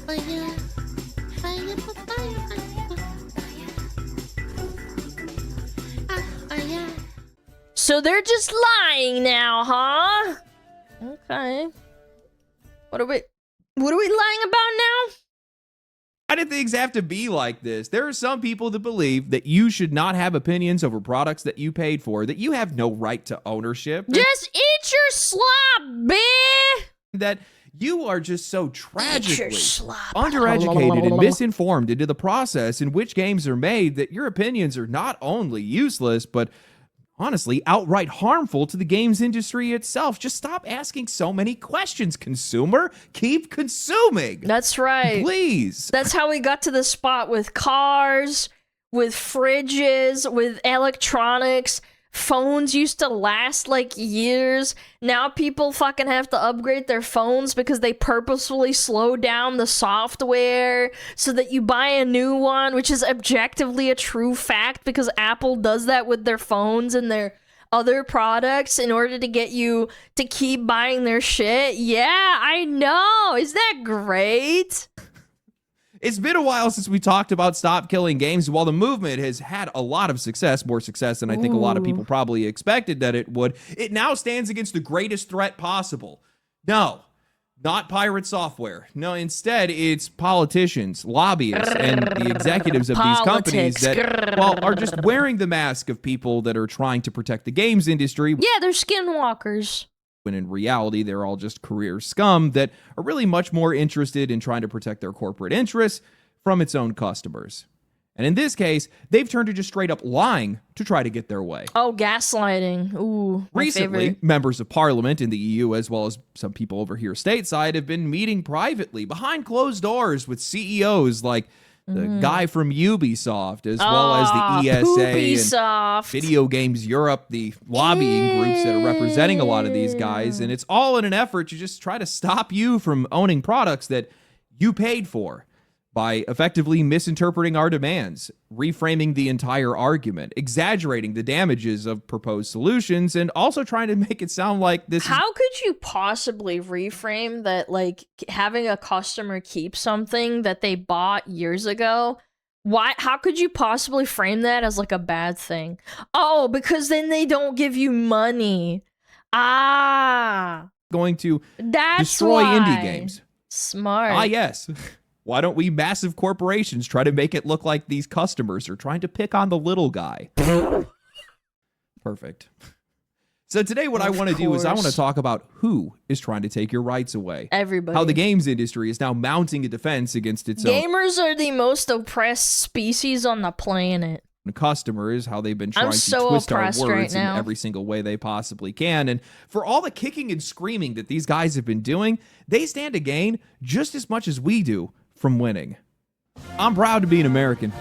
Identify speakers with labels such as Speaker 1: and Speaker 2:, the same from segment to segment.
Speaker 1: Fire, fire, fire.
Speaker 2: So they're just lying now, huh? Okay. What are we lying about now?
Speaker 3: Why do things have to be like this? There are some people that believe that you should not have opinions over products that you paid for, that you have no right to ownership.
Speaker 2: Just eat your slop, bitch!
Speaker 3: That you are just so
Speaker 2: Eat your
Speaker 3: tragically
Speaker 2: slop.
Speaker 3: undereducated and misinformed into the process in which games are made that your opinions are not only useless, but honestly outright harmful to the games industry itself. Just stop asking so many questions, consumer. Keep consuming.
Speaker 2: That's right.
Speaker 3: Please.
Speaker 2: That's how we got to the spot with cars, with fridges, with electronics. Phones used to last like years. Now people fucking have to upgrade their phones because they purposefully slow down the software so that you buy a new one, which is objectively a true fact because Apple does that with their phones and their other products in order to get you to keep buying their shit. Yeah, I know. Isn't that great?
Speaker 3: It's been a while since we talked about Stop Killing Games. While the movement has had a lot of success, more success than I think a lot of people probably expected that it would, it now stands against the greatest threat possible. No, not pirate software. No, instead, it's politicians, lobbyists, and the executives of these companies that, well, are just wearing the mask of people that are trying to protect the games industry.
Speaker 2: Yeah, they're skinwalkers.
Speaker 3: When in reality, they're all just career scum that are really much more interested in trying to protect their corporate interests from its own customers. And in this case, they've turned to just straight up lying to try to get their way.
Speaker 2: Oh, gaslighting. Ooh, my
Speaker 3: Recently,
Speaker 2: favorite.
Speaker 3: members of parliament in the EU, as well as some people over here stateside, have been meeting privately behind closed doors with CEOs like the guy from Ubisoft, as well as the ESA and Video Games Europe, the lobbying groups that are representing a lot of these guys. And it's all in an effort to just try to stop you from owning products that you paid for by effectively misinterpreting our demands, reframing the entire argument, exaggerating the damages of proposed solutions, and also trying to make it sound like this is—
Speaker 2: How could you possibly reframe that, like, having a customer keep something that they bought years ago? Why? How could you possibly frame that as, like, a bad thing? Oh, because then they don't give you money. Ah.
Speaker 3: going to
Speaker 2: That's
Speaker 3: destroy
Speaker 2: why.
Speaker 3: indie games.
Speaker 2: Smart.
Speaker 3: Ah, yes. Why don't we massive corporations try to make it look like these customers are trying to pick on the little guy? Perfect. So today what I want to do is I want to talk about who is trying to take your rights away.
Speaker 2: Everybody.
Speaker 3: How the games industry is now mounting a defense against its own
Speaker 2: Gamers are the most oppressed species on the planet.
Speaker 3: customers, how they've been trying to
Speaker 2: so
Speaker 3: twist our
Speaker 2: oppressed
Speaker 3: words
Speaker 2: right
Speaker 3: in
Speaker 2: now.
Speaker 3: every single way they possibly can. And for all the kicking and screaming that these guys have been doing, they stand to gain just as much as we do from winning. I'm proud to be an American,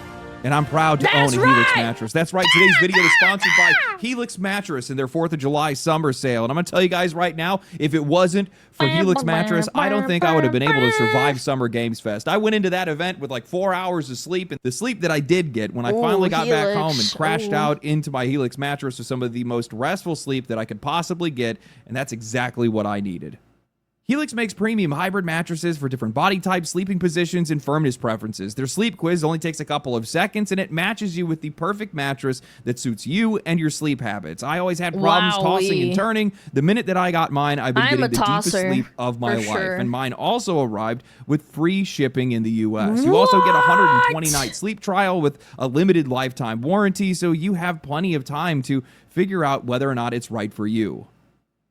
Speaker 3: and I'm proud to own a Helix mattress. That's right. Today's video is sponsored by Helix Mattress and their 4th of July summer sale. And I'm going to tell you guys right now, if it wasn't for Helix Mattress, I don't think I would have been able to survive Summer Games Fest. I went into that event with like 4 hours of sleep, and the sleep that I did get when I finally got back home and crashed out into my Helix mattress was some of the most restful sleep that I could possibly get, and that's exactly what I needed. Helix makes premium hybrid mattresses for different body types, sleeping positions, and firmness preferences. Their sleep quiz only takes a couple of seconds, and it matches you with the perfect mattress that suits you and your sleep habits. I always had problems tossing and turning. The minute that I got mine, I've been getting the deepest sleep of my life. And mine also arrived with free shipping in the U.S. You also get a 120-night sleep trial with a limited lifetime warranty, so you have plenty of time to figure out whether or not it's right for you.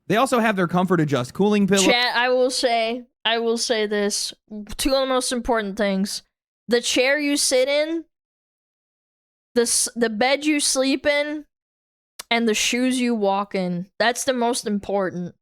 Speaker 3: They also have their Comfort Adjust cooling pillow.
Speaker 2: Chat, I will say this. 2 of the most important things. The chair you sit in, the bed you sleep in, and the shoes you walk in. That's the most important.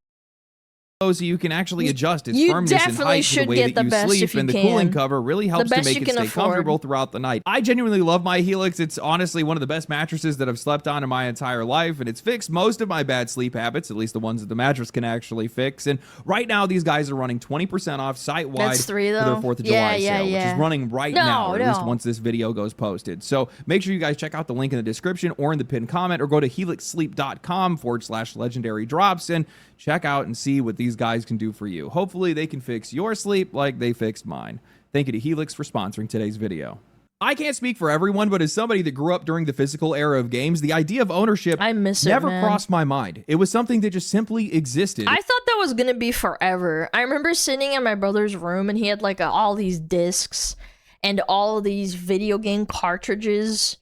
Speaker 3: So you can actually adjust its firmness and height to the way that you sleep, and the cooling cover really helps to make it stay comfortable throughout the night. I genuinely love my Helix. It's honestly one of the best mattresses that I've slept on in my entire life, and it's fixed most of my bad sleep habits, at least the ones that the mattress can actually fix. And right now, these guys are running 20% off site-wide for their 4th of July sale, which is running right now, or at least once this video goes posted. So make sure you guys check out the link in the description or in the pinned comment, or go to helixsleep.com/legendary drops and check out and see what these these guys can do for you. Hopefully they can fix your sleep like they fixed mine. Thank you to Helix for sponsoring today's video. I can't speak for everyone, but as somebody that grew up during the physical era of games, the idea of ownership never crossed my mind. It was something that just simply existed.
Speaker 2: I thought that was gonna be forever. I remember sitting in my brother's room and he had like all these discs and all of these video game cartridges.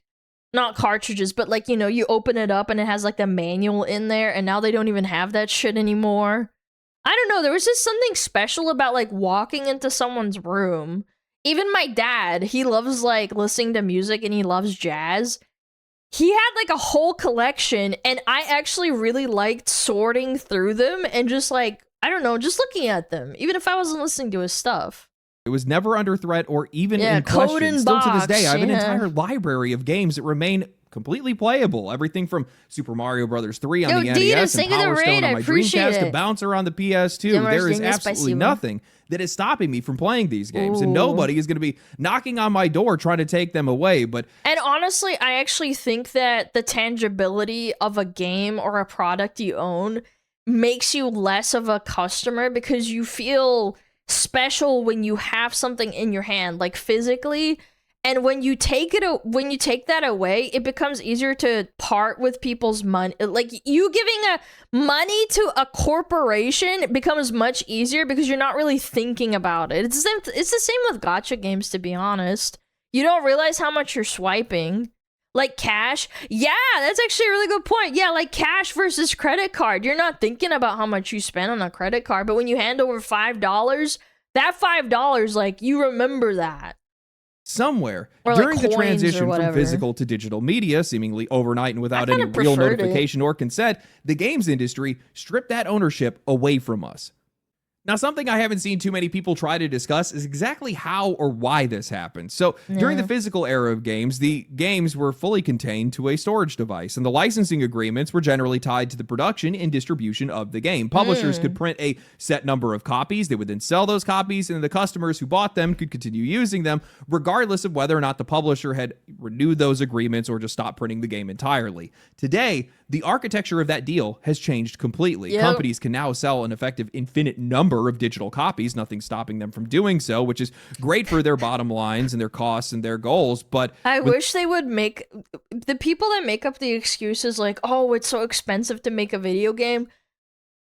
Speaker 2: Not cartridges, but like, you know, you open it up and it has like the manual in there, and now they don't even have that shit anymore. I don't know, there was just something special about like walking into someone's room. Even my dad, he loves like listening to music and he loves jazz. He had like a whole collection, and I actually really liked sorting through them and just like, I don't know, just looking at them, even if I wasn't listening to his stuff.
Speaker 3: It was never under threat or even in question. Still to this day, I have an entire library of games that remain completely playable. Everything from Super Mario Bros. 3 on the NES and Power Stone on my Dreamcast to Bouncer on the PS2. There is absolutely nothing that is stopping me from playing these games, and nobody is going to be knocking on my door trying to take them away. And
Speaker 2: honestly, I actually think that the tangibility of a game or a product you own makes you less of a customer, because you feel special when you have something in your hand, like physically. And when you take that away, it becomes easier to part with people's money. Like, you giving money to a corporation becomes much easier because you're not really thinking about it. It's the same with gacha games, to be honest. You don't realize how much you're swiping. Like cash. Yeah, that's actually a really good point. Yeah, like cash versus credit card. You're not thinking about how much you spend on a credit card, but when you hand over $5, that $5, like, you remember that.
Speaker 3: Somewhere
Speaker 2: or
Speaker 3: during
Speaker 2: like
Speaker 3: the transition from physical to digital media, seemingly overnight and without any real notification or consent, the games industry stripped that ownership away from us. Now, something I haven't seen too many people try to discuss is exactly how or why this happened. So, during the physical era of games, the games were fully contained to a storage device, and the licensing agreements were generally tied to the production and distribution of the game. Publishers could print a set number of copies, they would then sell those copies, and the customers who bought them could continue using them, regardless of whether or not the publisher had renewed those agreements or just stopped printing the game entirely. Today, the architecture of that deal has changed completely. Companies can now sell an effective infinite number of digital copies, nothing stopping them from doing so, which is great for their bottom lines and their costs and their goals. But
Speaker 2: I wish they would make the people that make up the excuses like, oh, it's so expensive to make a video game.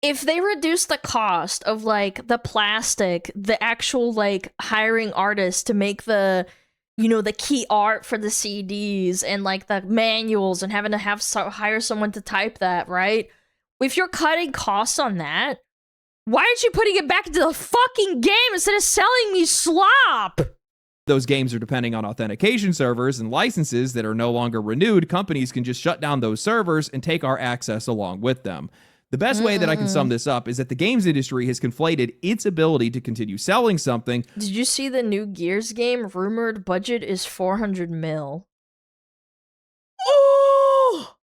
Speaker 2: If they reduce the cost of like the plastic, the actual like hiring artists to make the, you know, the key art for the CDs and like the manuals and having to hire someone to type that, right? If you're cutting costs on that, why aren't you putting it back into the fucking game instead of selling me slop?
Speaker 3: Those games are depending on authentication servers and licenses that are no longer renewed. Companies can just shut down those servers and take our access along with them. The best way that I can sum this up is that the games industry has conflated its ability to continue selling something.
Speaker 2: Did you see the new Gears game? Rumored budget is 400 mil. Oh!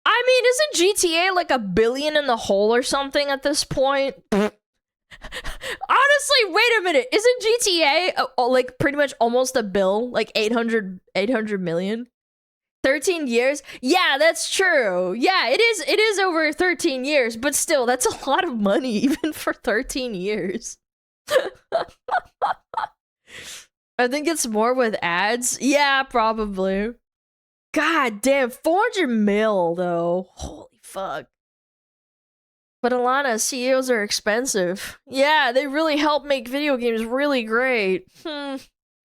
Speaker 2: I mean, isn't GTA like $1 billion in the hole or something at this point? Honestly, wait a minute. Isn't GTA like pretty much almost $1 billion? Like 800 million? 13 years? Yeah, that's true. Yeah, it is over 13 years, but still, that's a lot of money even for 13 years. I think it's more with ads. Yeah, probably. God damn, 400 mil though. Holy fuck. But Alana, CEOs are expensive. Yeah, they really help make video games really great.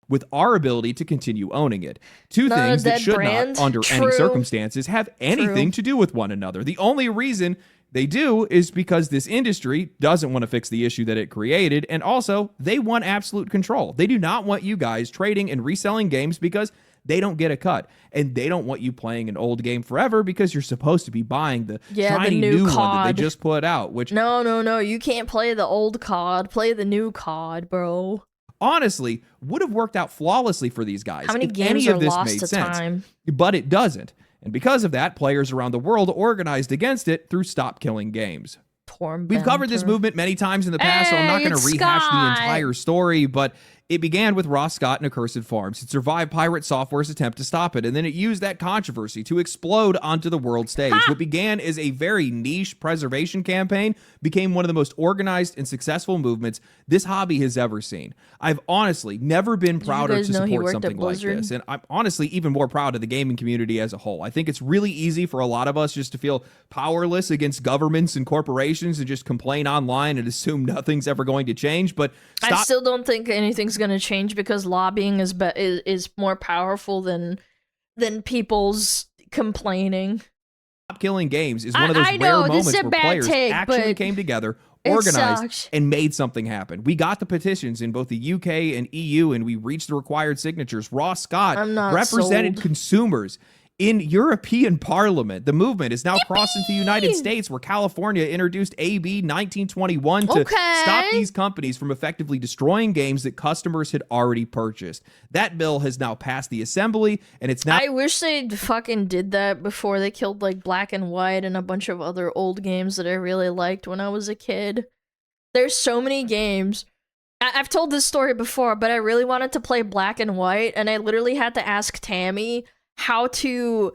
Speaker 3: With our ability to continue owning it. Two things that should not, under any circumstances, have anything to do with one another. The only reason they do is because this industry doesn't want to fix the issue that it created, and also, they want absolute control. They do not want you guys trading and reselling games because they don't get a cut, and they don't want you playing an old game forever because you're supposed to be buying the shiny new one that they just put out, which...
Speaker 2: No, you can't play the old COD. Play the new COD, bro.
Speaker 3: Honestly, would have worked out flawlessly for these guys.
Speaker 2: How many games are lost to time?
Speaker 3: But it doesn't. And because of that, players around the world organized against it through Stop Killing Games. We've covered this movement many times in the past, so I'm not going to rehash the entire story, but It began with Ross Scott and Accursed Farms. It survived Pirate Software's attempt to stop it, and then it used that controversy to explode onto the world stage. What began as a very niche preservation campaign became one of the most organized and successful movements this hobby has ever seen. I've honestly never been prouder to support something like this, and I'm honestly even more proud of the gaming community as a whole. I think it's really easy for a lot of us just to feel powerless against governments and corporations and just complain online and assume nothing's ever going to change, but
Speaker 2: I still don't think anything's going to change because lobbying is more powerful than people's complaining.
Speaker 3: Stop Killing Games is one of those rare moments where players actually came together, organized, and made something happen. We got the petitions in both the UK and EU, and we reached the required signatures. Ross Scott represented consumers in European Parliament. The movement is now crossed into the United States, where California introduced AB 1921 to stop these companies from effectively destroying games that customers had already purchased. That bill has now passed the Assembly, and it's now—
Speaker 2: I wish they fucking did that before they killed like Black and White and a bunch of other old games that I really liked when I was a kid. There's so many games. I've told this story before, but I really wanted to play Black and White, and I literally had to ask Tammy how to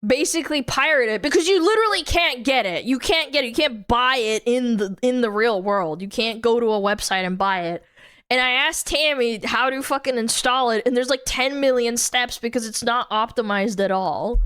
Speaker 2: basically pirate it, because you literally can't get it. You can't get it. You can't buy it in the real world. You can't go to a website and buy it. And I asked Tammy how to fucking install it, and there's like 10 million steps because it's not optimized at all.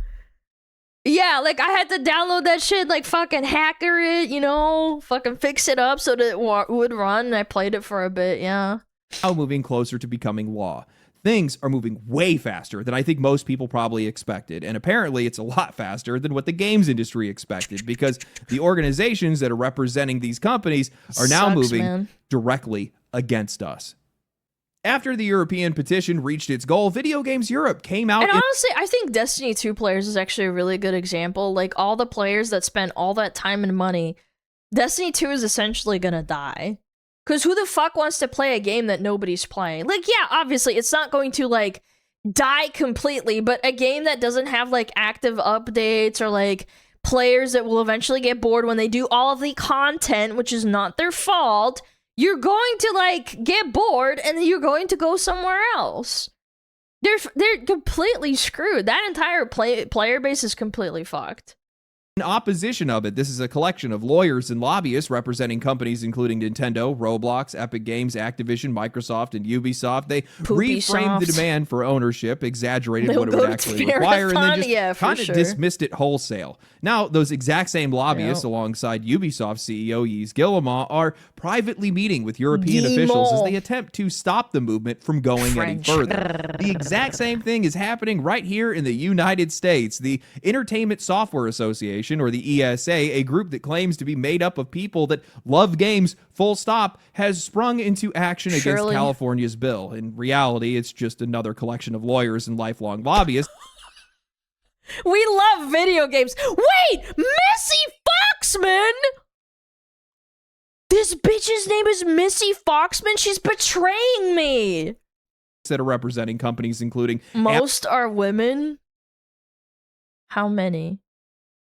Speaker 2: Yeah, like I had to download that shit, like fucking hacker it, you know, fucking fix it up so that it would run, and I played it for a bit, yeah.
Speaker 3: Now moving closer to becoming law. Things are moving way faster than I think most people probably expected, and apparently it's a lot faster than what the games industry expected, because the organizations that are representing these companies are now moving directly against us. After the European petition reached its goal, Video Games Europe came out—
Speaker 2: And honestly, I think Destiny 2 players is actually a really good example. Like, all the players that spent all that time and money, Destiny 2 is essentially gonna die. Because who the fuck wants to play a game that nobody's playing? Like, yeah, obviously, it's not going to, like, die completely, but a game that doesn't have, like, active updates or, like, players that will eventually get bored when they do all of the content, which is not their fault, you're going to, like, get bored, and then you're going to go somewhere else. They're completely screwed. That entire player base is completely fucked.
Speaker 3: In opposition of it, this is a collection of lawyers and lobbyists representing companies including Nintendo, Roblox, Epic Games, Activision, Microsoft, and Ubisoft. They reframed the demand for ownership, exaggerated what it would actually require, and then just kind of dismissed it wholesale. Now, those exact same lobbyists, alongside Ubisoft CEO Yves Guillemot, are privately meeting with European officials as they attempt to stop the movement from going any further. The exact same thing is happening right here in the United States. The Entertainment Software Association, or the ESA, a group that claims to be made up of people that love games, full stop, has sprung into action against California's bill. In reality, it's just another collection of lawyers and lifelong lobbyists.
Speaker 2: We love video games. Wait! Missy Foxman? This bitch's name is Missy Foxman? She's betraying me!
Speaker 3: That are representing companies including—
Speaker 2: Most are women? How many?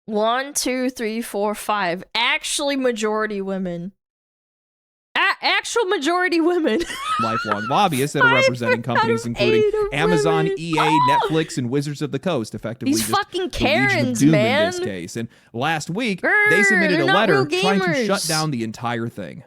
Speaker 2: 1, 2, 3, 4, 5. Actually, majority women. Actual majority women.
Speaker 3: Lifelong lobbyists that are representing companies including Amazon, EA, Netflix, and Wizards of the Coast, effectively
Speaker 2: these
Speaker 3: just
Speaker 2: fucking Karens,
Speaker 3: in
Speaker 2: man.
Speaker 3: this case. And last week, they submitted a letter trying to shut down the entire thing.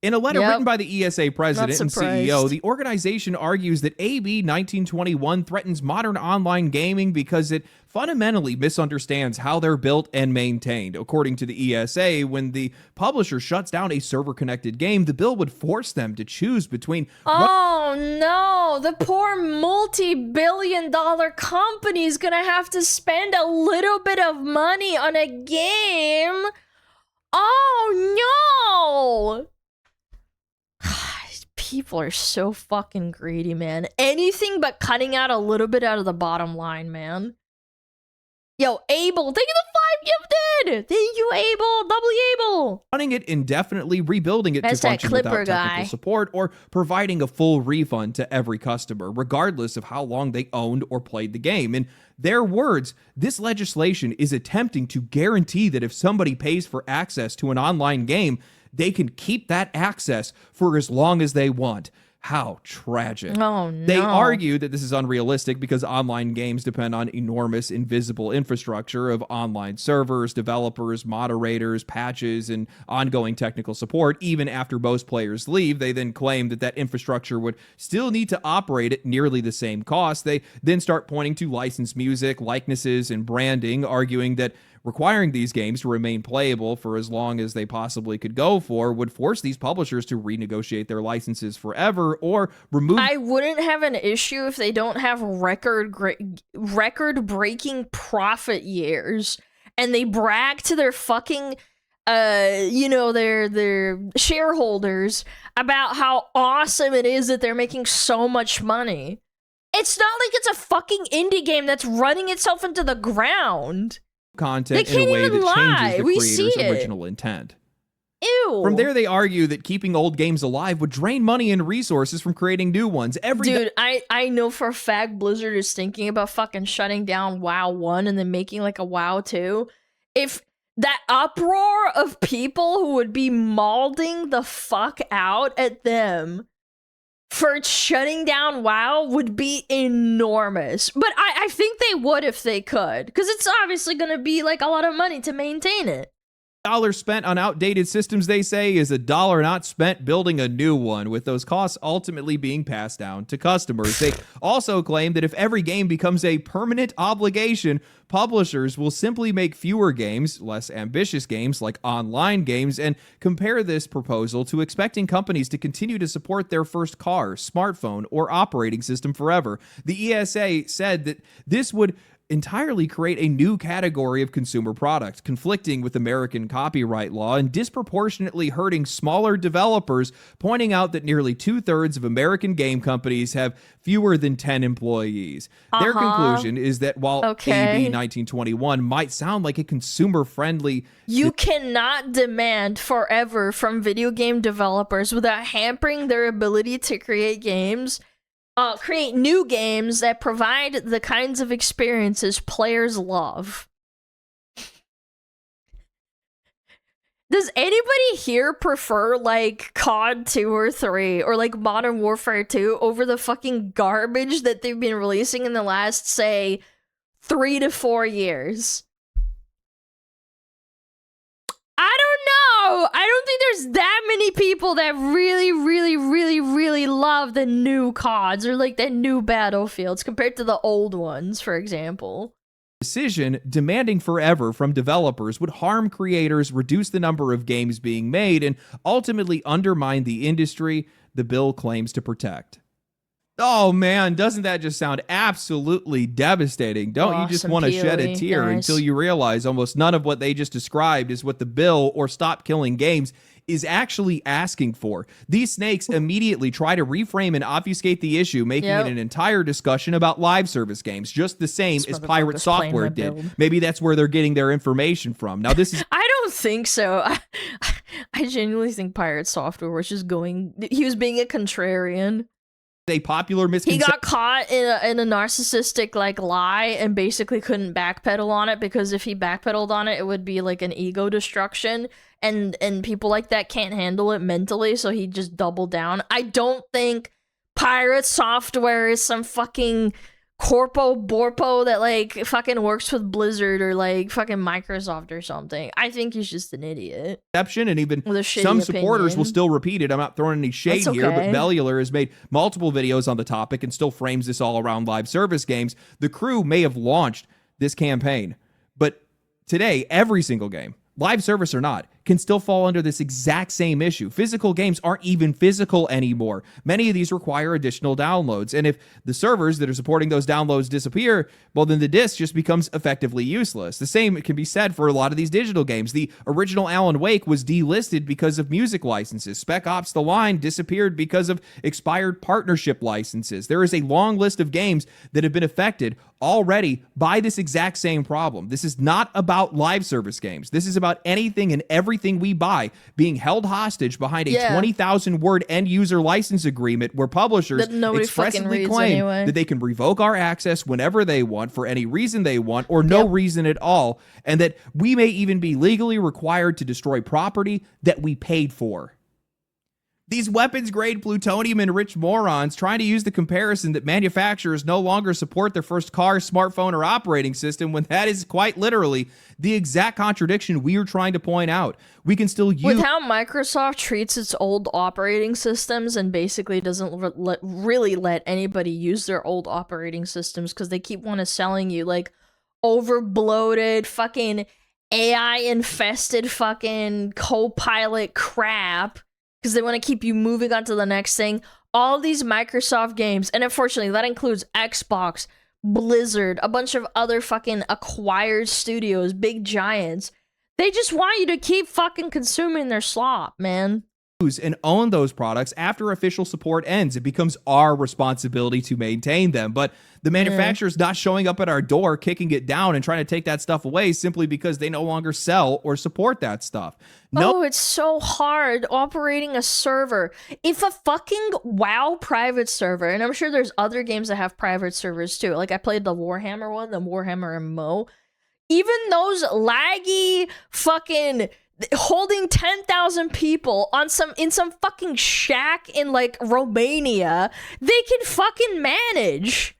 Speaker 3: In a letter written by the ESA president and CEO, the organization argues that AB 1921 threatens modern online gaming because it fundamentally misunderstands how they're built and maintained. According to the ESA, when the publisher shuts down a server-connected game, the bill would force them to choose between—
Speaker 2: Oh no, the poor multi-billion-dollar company's gonna have to spend a little bit of money on a game. Oh no! People are so fucking greedy, man. Anything but cutting out a little bit out of the bottom line, man. Yo, Abel, thank you the 5 gifted! Thank you, Abel, doubly Abel!
Speaker 3: Running it indefinitely, rebuilding it to function without technical support, or providing a full refund to every customer, regardless of how long they owned or played the game. In their words, this legislation is attempting to guarantee that if somebody pays for access to an online game, they can keep that access for as long as they want. How tragic.
Speaker 2: Oh, no.
Speaker 3: They argue that this is unrealistic because online games depend on enormous invisible infrastructure of online servers, developers, moderators, patches, and ongoing technical support. Even after most players leave, they then claim that that infrastructure would still need to operate at nearly the same cost. They then start pointing to licensed music, likenesses, and branding, arguing that requiring these games to remain playable for as long as they possibly could go for would force these publishers to renegotiate their licenses forever or remove.
Speaker 2: I wouldn't have an issue if they don't have record-breaking profit years and they brag to their fucking their shareholders about how awesome it is that they're making so much money. It's not like it's a fucking indie game that's running itself into the ground.
Speaker 3: Content in a way that changes the creator's original intent.
Speaker 2: Ew.
Speaker 3: From there, they argue that keeping old games alive would drain money and resources from creating new ones.
Speaker 2: I know for a fact Blizzard is thinking about fucking shutting down WoW 1 and then making like a WoW 2. If that uproar of people who would be mauling the fuck out at them for shutting down WoW would be enormous. But I think they would if they could, because it's obviously going to be like a lot of money to maintain it.
Speaker 3: $1 spent on outdated systems, they say, is $1 not spent building a new one, with those costs ultimately being passed down to customers. They also claim that if every game becomes a permanent obligation, publishers will simply make fewer games, less ambitious games like online games, and compare this proposal to expecting companies to continue to support their first car, smartphone, or operating system forever. The ESA said that this would entirely create a new category of consumer product, conflicting with American copyright law and disproportionately hurting smaller developers, pointing out that nearly 2/3 of American game companies have fewer than 10 employees. Their conclusion is that while AB 1921 might sound like a consumer-friendly...
Speaker 2: You cannot demand forever from video game developers without hampering their ability to create games. Create new games that provide the kinds of experiences players love. Does anybody here prefer, like, COD 2 or 3 or, like, Modern Warfare 2 over the fucking garbage that they've been releasing in the last, say, 3 to 4 years? I don't know. I don't think there's that many people that really love the new CODs or like the new Battlefields compared to the old ones, for example.
Speaker 3: Decision demanding forever from developers would harm creators, reduce the number of games being made, and ultimately undermine the industry the bill claims to protect. Oh man, doesn't that just sound absolutely devastating? Don't you just want to shed a tear until you realize almost none of what they just described is what the bill or Stop Killing Games is actually asking for. These snakes immediately try to reframe and obfuscate the issue, making it an entire discussion about live service games, just the same as Pirate Software did. Maybe that's where they're getting their information from. Now this is...
Speaker 2: I don't think so. I genuinely think Pirate Software was just going... He was being a contrarian.
Speaker 3: A popular misconception.
Speaker 2: He got caught in a narcissistic like lie and basically couldn't backpedal on it, because if he backpedaled on it, it would be like an ego destruction, and people like that can't handle it mentally, so he just doubled down. I don't think Pirate Software is some fucking corpo borpo that like fucking works with Blizzard or like fucking Microsoft or something. I think he's just an idiot.
Speaker 3: And even some supporters will still repeat it. I'm not throwing any shade here, but Bellular has made multiple videos on the topic and still frames this all around live service games. The crew may have launched this campaign, but today, every single game, live service or not, can still fall under this exact same issue. Physical games aren't even physical anymore. Many of these require additional downloads, and if the servers that are supporting those downloads disappear, well, then the disc just becomes effectively useless. The same can be said for a lot of these digital games. The original Alan Wake was delisted because of music licenses. Spec Ops The Line disappeared because of expired partnership licenses. There is a long list of games that have been affected already by this exact same problem. This is not about live service games. This is about anything and everything we buy being held hostage behind a 20,000 word end user license agreement where publishers expressly claim that they can revoke our access whenever they want for any reason they want or no reason at all, and that we may even be legally required to destroy property that we paid for. These weapons-grade plutonium-enriched morons trying to use the comparison that manufacturers no longer support their first car, smartphone, or operating system when that is quite literally the exact contradiction we are trying to point out. We can still use...
Speaker 2: With how Microsoft treats its old operating systems and basically doesn't really let anybody use their old operating systems because they keep selling you, like, over-bloated, fucking AI-infested fucking co-pilot crap because they want to keep you moving on to the next thing. All these Microsoft games, and unfortunately that includes Xbox, Blizzard, a bunch of other fucking acquired studios, big giants, they just want you to keep fucking consuming their slop, man.
Speaker 3: And own those products after official support ends. It becomes our responsibility to maintain them. But the manufacturer's not showing up at our door, kicking it down and trying to take that stuff away simply because they no longer sell or support that stuff.
Speaker 2: Oh, it's so hard operating a server. If a fucking WoW private server, and I'm sure there's other games that have private servers too. Like I played the Warhammer one, the Warhammer MMO. Even those laggy fucking holding 10,000 people on in some fucking shack in like Romania, they can fucking manage.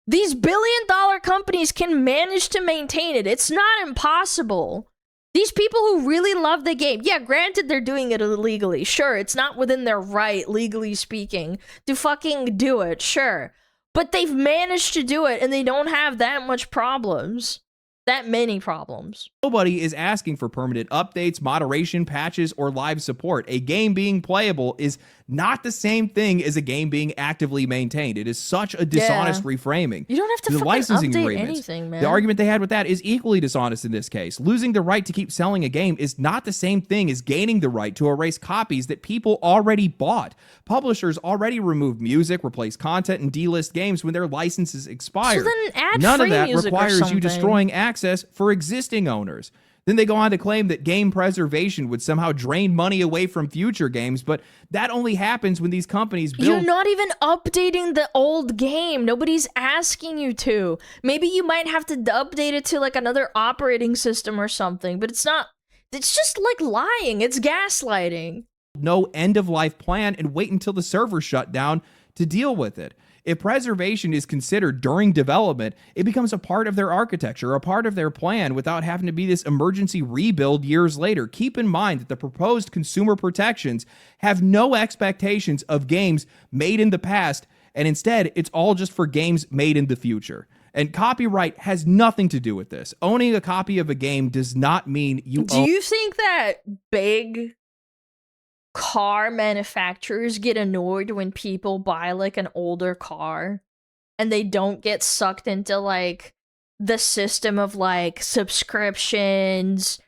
Speaker 2: These billion-dollar companies can manage to maintain it. It's not impossible. These people who really love the game, yeah, granted they're doing it illegally. Sure, it's not within their right, legally speaking, to fucking do it, sure. But they've managed to do it and they don't have that much problems. That many problems.
Speaker 3: Nobody is asking for permanent updates, moderation, patches, or live support. A game being playable is not the same thing as a game being actively maintained. It is such a dishonest reframing.
Speaker 2: You don't have to fucking update anything, man.
Speaker 3: The argument they had with that is equally dishonest in this case. Losing the right to keep selling a game is not the same thing as gaining the right to erase copies that people already bought. Publishers already remove music, replace content, and delist games when their licenses expire.
Speaker 2: So then add
Speaker 3: None of
Speaker 2: free
Speaker 3: that
Speaker 2: music
Speaker 3: requires
Speaker 2: or
Speaker 3: you destroying access for existing owners. Then they go on to claim that game preservation would somehow drain money away from future games, but that only happens when these companies build...
Speaker 2: You're not even updating the old game. Nobody's asking you to. Maybe you might have to update it to like another operating system or something, but it's not... It's just like lying. It's gaslighting.
Speaker 3: No end-of-life plan and wait until the server shut down to deal with it. If preservation is considered during development, it becomes a part of their architecture, a part of their plan without having to be this emergency rebuild years later. Keep in mind that the proposed consumer protections have no expectations of games made in the past, and instead, it's all just for games made in the future. And copyright has nothing to do with this. Owning a copy of a game does not mean you
Speaker 2: Do you think that big car manufacturers get annoyed when people buy like an older car and they don't get sucked into like the system of like subscriptions,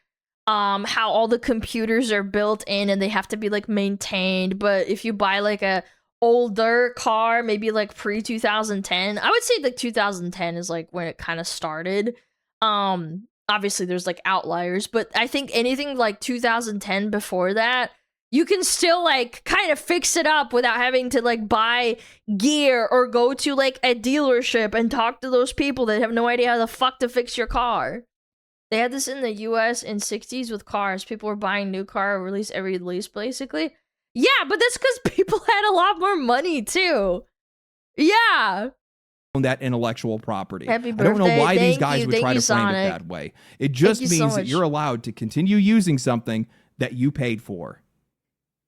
Speaker 2: how all the computers are built in and they have to be like maintained? But if you buy like a older car, maybe like pre-2010, I would say like 2010 is like when it kind of started. Obviously there's like outliers, but I think anything like 2010 before that, you can still like kind of fix it up without having to like buy gear or go to like a dealership and talk to those people that have no idea how the fuck to fix your car. They had this in the US in 60s with cars. People were buying new car release every release basically. Yeah, but that's because people had a lot more money too. Yeah.
Speaker 3: That intellectual property.
Speaker 2: Happy birthday.
Speaker 3: I don't know why these guys would
Speaker 2: Thank
Speaker 3: try
Speaker 2: you,
Speaker 3: to frame
Speaker 2: Sonic.
Speaker 3: it that way. It just
Speaker 2: Thank you so
Speaker 3: means that
Speaker 2: much.
Speaker 3: you're allowed to continue using something that you paid for.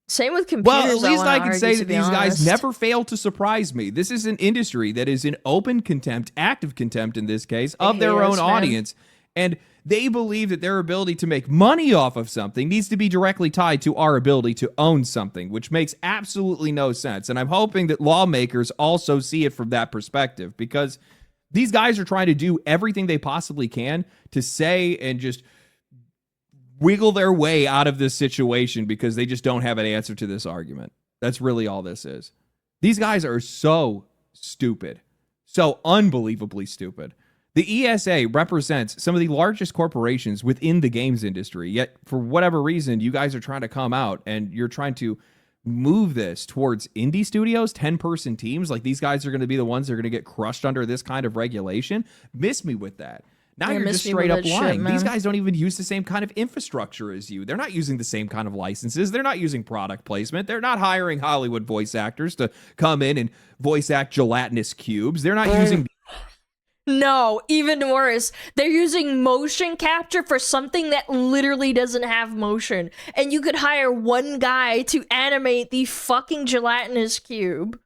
Speaker 2: Same with computers.
Speaker 3: Well, at least I can
Speaker 2: argue,
Speaker 3: say
Speaker 2: to
Speaker 3: that
Speaker 2: be
Speaker 3: these guys
Speaker 2: honest.
Speaker 3: never fail to surprise me. This is an industry that is in open contempt, active contempt in this case, of their own audience. And they believe that their ability to make money off of something needs to be directly tied to our ability to own something, which makes absolutely no sense. And I'm hoping that lawmakers also see it from that perspective, because these guys are trying to do everything they possibly can to say and just wiggle their way out of this situation because they just don't have an answer to this argument. That's really all this is. These guys are so stupid, so unbelievably stupid. The ESA represents some of the largest corporations within the games industry, yet for whatever reason, you guys are trying to come out and you're trying to move this towards indie studios, 10-person teams. Like these guys are going to be the ones that are going to get crushed under this kind of regulation. Miss me with that. Now
Speaker 2: Yeah,
Speaker 3: you're
Speaker 2: miss
Speaker 3: just
Speaker 2: me
Speaker 3: straight
Speaker 2: with
Speaker 3: up
Speaker 2: that shit,
Speaker 3: lying. These
Speaker 2: man.
Speaker 3: guys don't even use the same kind of infrastructure as you. They're not using the same kind of licenses. They're not using product placement. They're not hiring Hollywood voice actors to come in and voice act gelatinous cubes. They're not using...
Speaker 2: No, even worse. They're using motion capture for something that literally doesn't have motion. And you could hire one guy to animate the fucking gelatinous cube.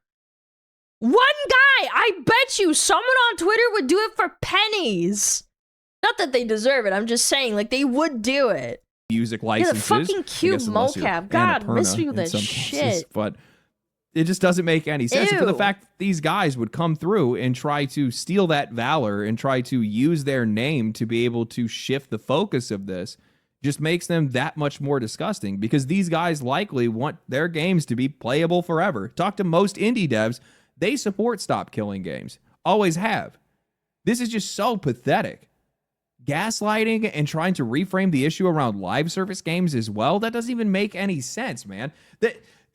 Speaker 2: One guy! I bet you someone on Twitter would do it for pennies. Not that they deserve it, I'm just saying, like, they would do it.
Speaker 3: music
Speaker 2: Yeah,
Speaker 3: licenses.
Speaker 2: the fucking
Speaker 3: I
Speaker 2: cube
Speaker 3: guess unless you're
Speaker 2: mocap. God,
Speaker 3: Annapurna
Speaker 2: miss me with
Speaker 3: in
Speaker 2: that
Speaker 3: some
Speaker 2: shit.
Speaker 3: cases, but it just doesn't make any sense. And for the
Speaker 2: Ew.
Speaker 3: fact that these guys would come through and try to steal that valor and try to use their name to be able to shift the focus of this just makes them that much more disgusting, because these guys likely want their games to be playable forever. Talk to most indie devs. They support stop killing games. Always have. This is just so pathetic. Gaslighting and trying to reframe the issue around live service games as well, that doesn't even make any sense, man.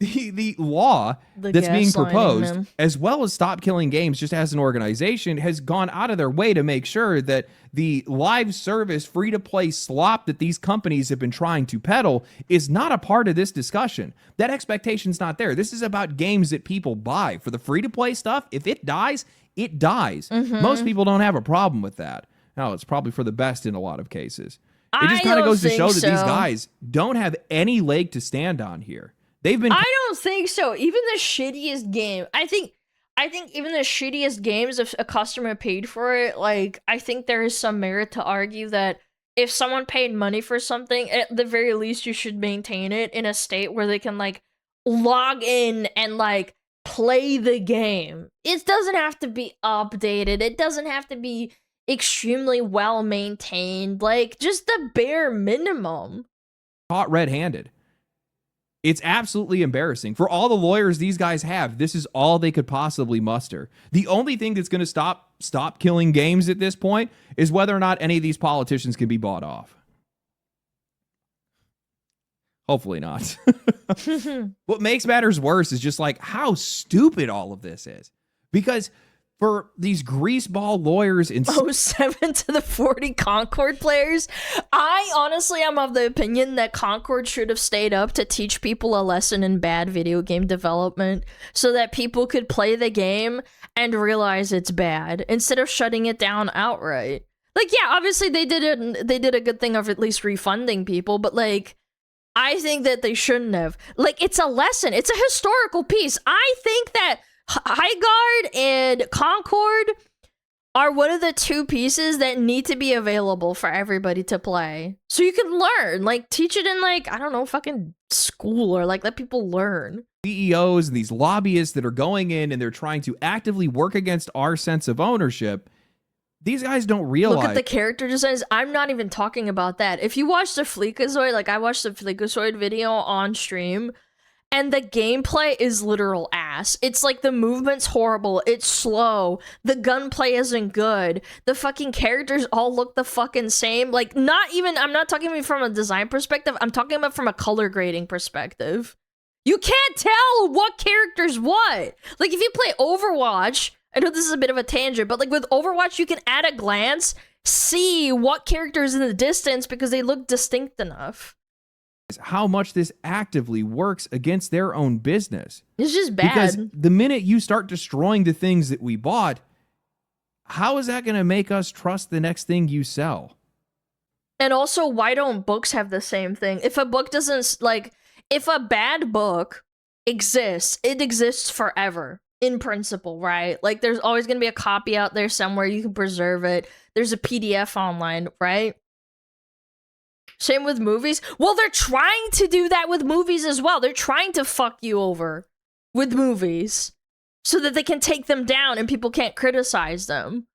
Speaker 3: The law that's being proposed,
Speaker 2: man.
Speaker 3: as well as Stop Killing Games just as an organization, has gone out of their way to make sure that the live service free-to-play slop that these companies have been trying to peddle is not a part of this discussion. That expectation's not there. This is about games that people buy. For the free-to-play stuff, if it dies, it dies. Most people don't have a problem with that. Now, it's probably for the best in a lot of cases. It just kind of goes to show that these guys don't have any leg to stand on here. They've been...
Speaker 2: I don't think so. Even the shittiest game, I think even the shittiest games, if a customer paid for it, like, I think there is some merit to argue that if someone paid money for something, at the very least you should maintain it in a state where they can, like, log in and, like, play the game. It doesn't have to be updated. It doesn't have to be extremely well maintained. Like, just the bare minimum.
Speaker 3: Caught red-handed. It's absolutely embarrassing. For all the lawyers these guys have, this is all they could possibly muster. The only thing that's going to stop killing games at this point is whether or not any of these politicians can be bought off. Hopefully not. What makes matters worse is just like how stupid all of this is. Because for these greaseball lawyers in
Speaker 2: 07 to the 40 Concord players, I honestly am of the opinion that Concord should have stayed up to teach people a lesson in bad video game development so that people could play the game and realize it's bad instead of shutting it down outright. Like, yeah, obviously they did a good thing of at least refunding people, but like, I think that they shouldn't have. Like, it's a lesson. It's a historical piece. I think that Highguard and Concord are one of the two pieces that need to be available for everybody to play. So you can learn. Like, teach it in, like, I don't know, fucking school, or, like, let people learn.
Speaker 3: CEOs and these lobbyists that are going in and they're trying to actively work against our sense of ownership. These guys don't realize...
Speaker 2: Look at the character designs. I'm not even talking about that. If you watch the Fleekazoid, like, I watched the Fleekazoid video on stream, and the gameplay is literal ass. It's like the movement's horrible. It's slow. The gunplay isn't good. The fucking characters all look the fucking same. Like, not even... I'm not talking from a design perspective. I'm talking about from a color grading perspective. You can't tell what character's what. Like, if you play Overwatch... I know this is a bit of a tangent, but like with Overwatch, you can at a glance see what characters in the distance because they look distinct enough.
Speaker 3: How much this actively works against their own business.
Speaker 2: It's just bad.
Speaker 3: Because the minute you start destroying the things that we bought, how is that going to make us trust the next thing you sell?
Speaker 2: And also, why don't books have the same thing? If a book doesn't, like, if a bad book exists, it exists forever. In principle, right? Like, there's always going to be a copy out there somewhere. You can preserve it. There's a PDF online, right? Same with movies. Well, they're trying to do that with movies as well. They're trying to fuck you over with movies so that they can take them down and people can't criticize them.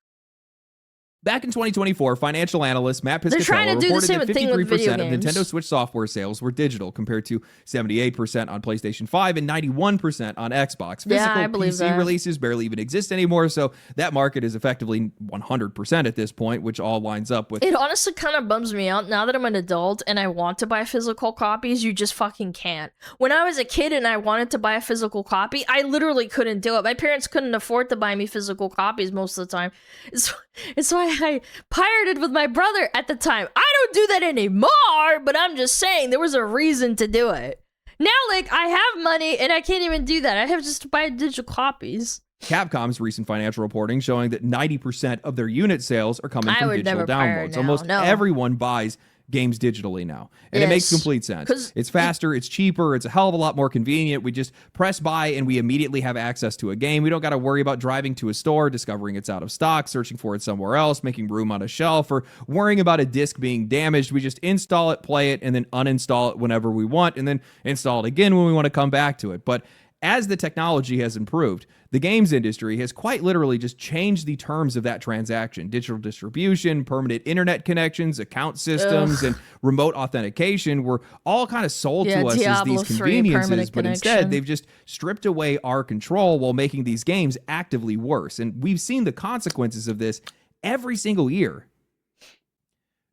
Speaker 3: Back in 2024, financial analyst Matt
Speaker 2: They're trying
Speaker 3: Piscatella
Speaker 2: to do the
Speaker 3: reported
Speaker 2: same
Speaker 3: that
Speaker 2: thing with video
Speaker 3: 53% of
Speaker 2: games.
Speaker 3: Nintendo Switch software sales were digital, compared to 78% on PlayStation 5 and 91% on Xbox. Physical
Speaker 2: Yeah, I believe
Speaker 3: PC
Speaker 2: that.
Speaker 3: releases barely even exist anymore, so that market is effectively 100% at this point, which all lines up with...
Speaker 2: It honestly kind of bums me out. Now that I'm an adult and I want to buy physical copies, you just fucking can't. When I was a kid and I wanted to buy a physical copy, I literally couldn't do it. My parents couldn't afford to buy me physical copies most of the time. It's why I pirated with my brother at the time. I don't do that anymore, but I'm just saying there was a reason to do it. Now, like, I have money and I can't even do that. I have just to buy digital copies.
Speaker 3: Capcom's recent financial reporting showing that 90% of their unit sales are coming from digital downloads. Almost everyone buys games digitally now. And it makes complete sense. It's faster, it's cheaper, it's a hell of a lot more convenient. We just press buy and we immediately have access to a game. We don't got to worry about driving to a store, discovering it's out of stock, searching for it somewhere else, making room on a shelf, or worrying about a disc being damaged. We just install it, play it, and then uninstall it whenever we want, and then install it again when we want to come back to it. But as the technology has improved, the games industry has quite literally just changed the terms of that transaction. Digital distribution, permanent internet connections, account systems, and remote authentication were all kind of sold to us as these conveniences, but instead they've just stripped away our control while making these games actively worse. And we've seen the consequences of this every single year.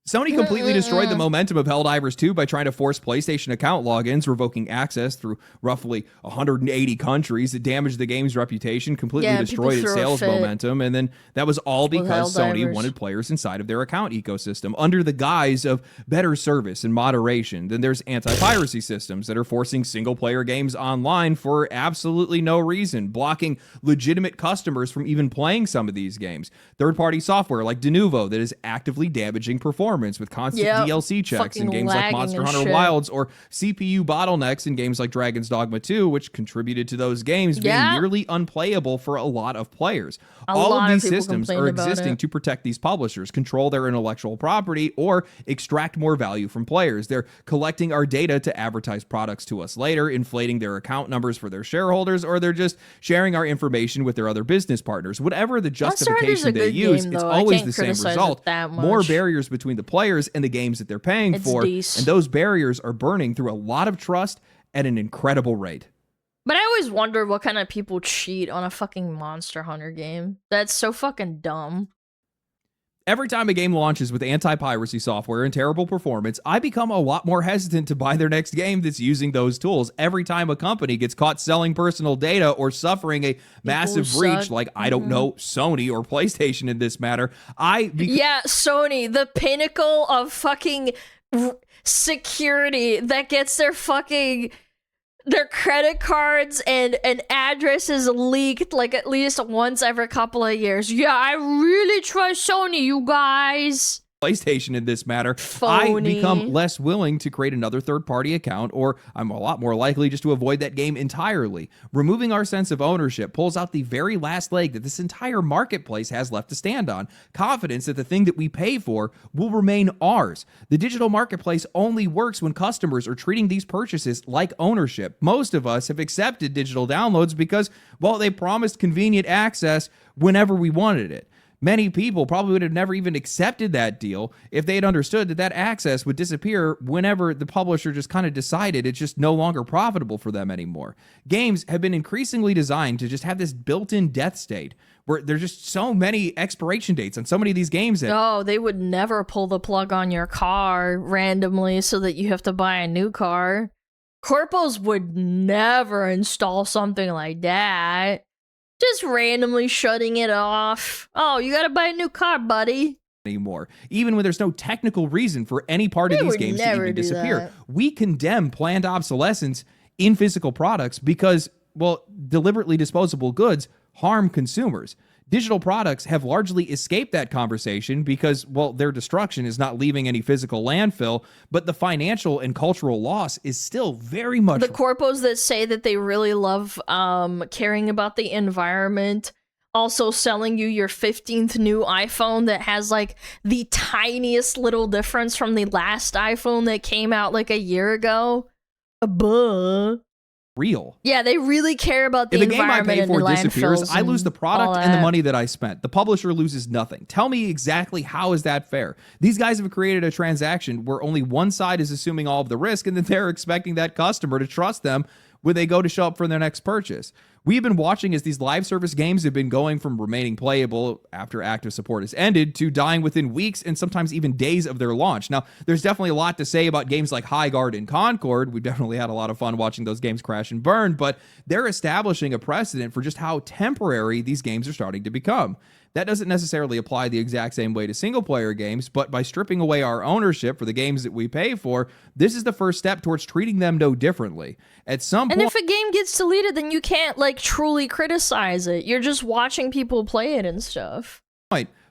Speaker 3: Sony completely destroyed the momentum of Helldivers 2 by trying to force PlayStation account logins, revoking access through roughly 180 countries. It damaged the game's reputation, completely destroyed its sales momentum, and then that was all because Sony wanted players inside of their account ecosystem under the guise of better service and moderation. Then there's anti-piracy systems that are forcing single-player games online for absolutely no reason, blocking legitimate customers from even playing some of these games. Third-party software like Denuvo that is actively damaging performance with constant DLC checks in games like Monster Hunter Wilds, or CPU bottlenecks in games like Dragon's Dogma 2, which contributed to those games being nearly unplayable for a lot of players. All of these systems are existing to protect these publishers, control their intellectual property, or extract more value from players. They're collecting our data to advertise products to us later, inflating their account numbers for their shareholders, or they're just sharing our information with their other business partners. Whatever the justification they use, it's always the same result. More barriers between the players and the games that they're paying for, and those barriers are burning through a lot of trust at an incredible rate.
Speaker 2: But I always wonder what kind of people cheat on a fucking Monster Hunter game. That's so fucking dumb.
Speaker 3: Every time a game launches with anti-piracy software and terrible performance, I become a lot more hesitant to buy their next game that's using those tools. Every time a company gets caught selling personal data or suffering a massive breach, like, I don't know, Sony or PlayStation in this matter,
Speaker 2: yeah, Sony, the pinnacle of fucking security that gets their credit cards and addresses leaked like at least once every couple of years. Yeah, I really trust Sony, you guys.
Speaker 3: PlayStation in this matter, I become less willing to create another third-party account, or I'm a lot more likely just to avoid that game entirely. Removing our sense of ownership pulls out the very last leg that this entire marketplace has left to stand on. Confidence that the thing that we pay for will remain ours. The digital marketplace only works when customers are treating these purchases like ownership. Most of us have accepted digital downloads because, well, they promised convenient access whenever we wanted it. Many people probably would have never even accepted that deal if they had understood that that access would disappear whenever the publisher just kind of decided it's just no longer profitable for them anymore. Games have been increasingly designed to just have this built-in death state where there's just so many expiration dates on so many of these games.
Speaker 2: No, they would never pull the plug on your car randomly so that you have to buy a new car. Corpos would never install something like that. Just randomly shutting it off. Oh, you gotta buy a new car, buddy.
Speaker 3: Anymore, even when there's no technical reason for any part of these games to even disappear. We condemn planned obsolescence in physical products because, well, deliberately disposable goods harm consumers. Digital products have largely escaped that conversation because, well, their destruction is not leaving any physical landfill, but the financial and cultural loss is still very much...
Speaker 2: The corpos that say that they really love caring about the environment, also selling you your 15th new iPhone that has, like, the tiniest little difference from the last iPhone that came out, like, a year ago.
Speaker 3: Real.
Speaker 2: Yeah, they really care about the environment. If the game I pay for disappears,
Speaker 3: I lose the product and the money that I spent. The publisher loses nothing. Tell me exactly how is that fair? These guys have created a transaction where only one side is assuming all of the risk, and then they're expecting that customer to trust them when they go to show up for their next purchase. We've been watching as these live service games have been going from remaining playable after active support has ended to dying within weeks and sometimes even days of their launch. Now, there's definitely a lot to say about games like Highguard and Concord. We've definitely had a lot of fun watching those games crash and burn, but they're establishing a precedent for just how temporary these games are starting to become. That doesn't necessarily apply the exact same way to single-player games, but by stripping away our ownership for the games that we pay for, this is the first step towards treating them no differently. At some point,
Speaker 2: and if a game gets deleted, then you can't, like, truly criticize it. You're just watching people play it and stuff.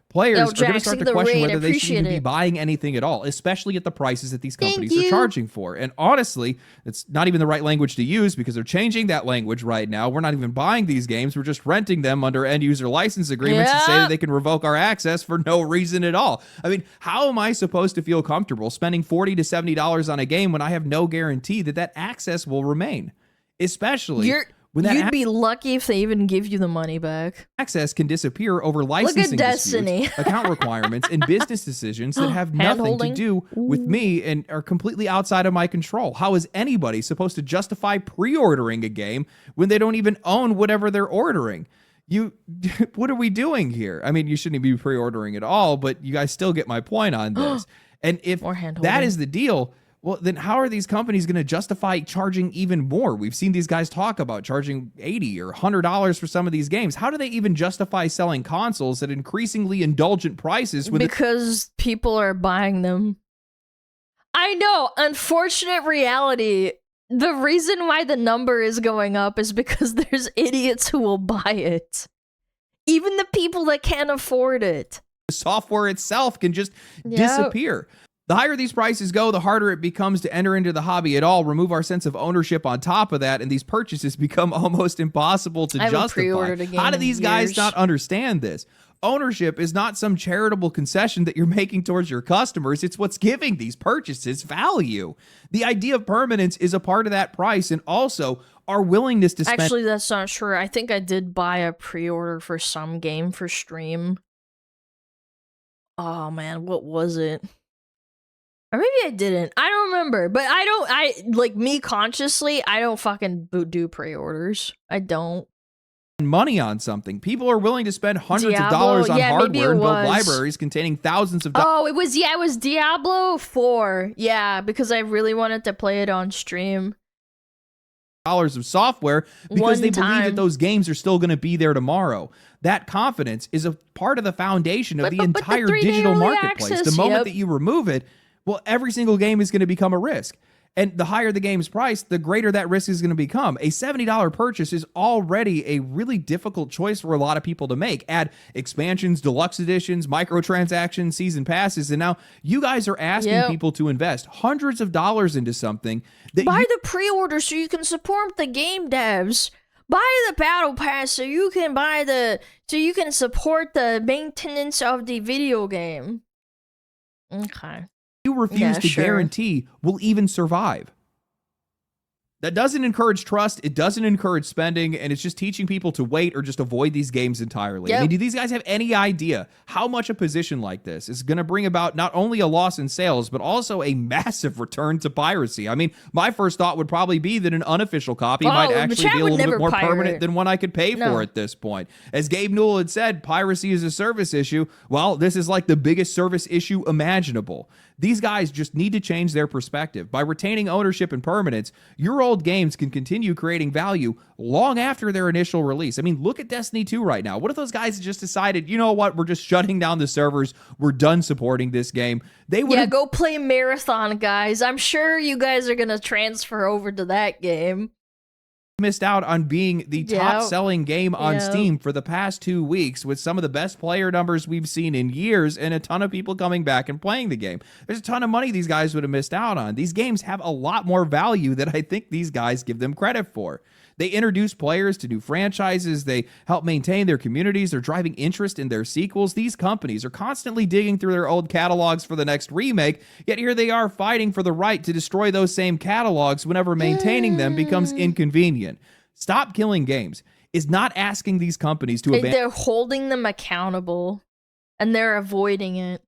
Speaker 3: Players are going to
Speaker 2: Jack,
Speaker 3: start
Speaker 2: sing
Speaker 3: to
Speaker 2: the
Speaker 3: question
Speaker 2: raid,
Speaker 3: whether they should even be
Speaker 2: it.
Speaker 3: buying anything at all, especially at the prices that these
Speaker 2: Thank
Speaker 3: companies are
Speaker 2: you.
Speaker 3: charging for. And honestly, it's not even the right language to use because they're changing that language right now. We're not even buying these games. We're just renting them under end-user license agreements and say that they can revoke our access for no reason at all. I mean, how am I supposed to feel comfortable spending $40 to $70 on a game when I have no guarantee that that access will remain? Especially...
Speaker 2: You'd be lucky if they even give you the money back.
Speaker 3: Access can disappear over licensing disputes, account requirements, and business decisions that have nothing to do with me and are completely outside of my control. How is anybody supposed to justify pre-ordering a game when they don't even own whatever they're ordering? What are we doing here? I mean, you shouldn't be pre-ordering at all, but you guys still get my point on this. And if that is the deal, well, then how are these companies going to justify charging even more? We've seen these guys talk about charging $80 or $100 for some of these games. How do they even justify selling consoles at increasingly indulgent prices?
Speaker 2: Because people are buying them. I know, unfortunate reality. The reason why the number is going up is because there's idiots who will buy it. Even the people that can't afford it.
Speaker 3: The software itself can just disappear. The higher these prices go, the harder it becomes to enter into the hobby at all, remove our sense of ownership on top of that, and these purchases become almost impossible to justify. How do these guys not understand this? Ownership is not some charitable concession that you're making towards your customers. It's what's giving these purchases value. The idea of permanence is a part of that price, and also our willingness to spend...
Speaker 2: Actually, that's not true. I think I did buy a pre-order for some game for stream. Oh man, what was it? Or maybe I didn't. I don't remember. But like, me consciously, I don't fucking do pre-orders. I don't.
Speaker 3: Money on something. People are willing to spend hundreds of dollars on hardware and build libraries containing thousands of dollars.
Speaker 2: Oh, it was Diablo 4. Yeah, because I really wanted to play it on stream.
Speaker 3: Dollars of software because they believe that those games are still going to be there tomorrow. That confidence is a part of the foundation of the entire digital marketplace. The moment that you remove it, well, every single game is going to become a risk. And the higher the game's price, the greater that risk is going to become. A $70 purchase is already a really difficult choice for a lot of people to make. Add expansions, deluxe editions, microtransactions, season passes, and now you guys are asking people to invest hundreds of dollars into something.
Speaker 2: Buy the pre-order so you can support the game devs. Buy the battle pass so you can support the maintenance of the video game. Okay.
Speaker 3: You refuse to guarantee will even survive. That doesn't encourage trust, it doesn't encourage spending, and it's just teaching people to wait or just avoid these games entirely. I mean, do these guys have any idea how much a position like this is going to bring about not only a loss in sales, but also a massive return to piracy? I mean, my first thought would probably be that an unofficial copy might actually be a little bit more permanent than one I could pay for at this point. As Gabe Newell had said, piracy is a service issue. Well, this is like the biggest service issue imaginable. These guys just need to change their perspective. By retaining ownership and permanence, your old games can continue creating value long after their initial release. I mean, look at Destiny 2 right now. What if those guys just decided, you know what, we're just shutting down the servers, we're done supporting this game? They would
Speaker 2: go play Marathon, guys. I'm sure you guys are going to transfer over to that game.
Speaker 3: Missed out on being the top-selling game on Steam for the past 2 weeks with some of the best player numbers we've seen in years and a ton of people coming back and playing the game. There's a ton of money these guys would have missed out on. These games have a lot more value than I think these guys give them credit for. They introduce players to new franchises. They help maintain their communities. They're driving interest in their sequels. These companies are constantly digging through their old catalogs for the next remake, yet here they are fighting for the right to destroy those same catalogs whenever maintaining them becomes inconvenient. Stop killing games is not asking these companies to abandon.
Speaker 2: They're holding them accountable, and they're avoiding it.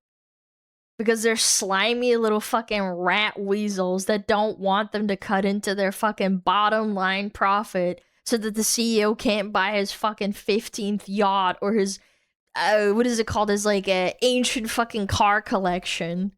Speaker 2: Because they're slimy little fucking rat weasels that don't want them to cut into their fucking bottom line profit. so that the CEO can't buy his fucking 15th yacht or his what is it called? His like ancient fucking car collection.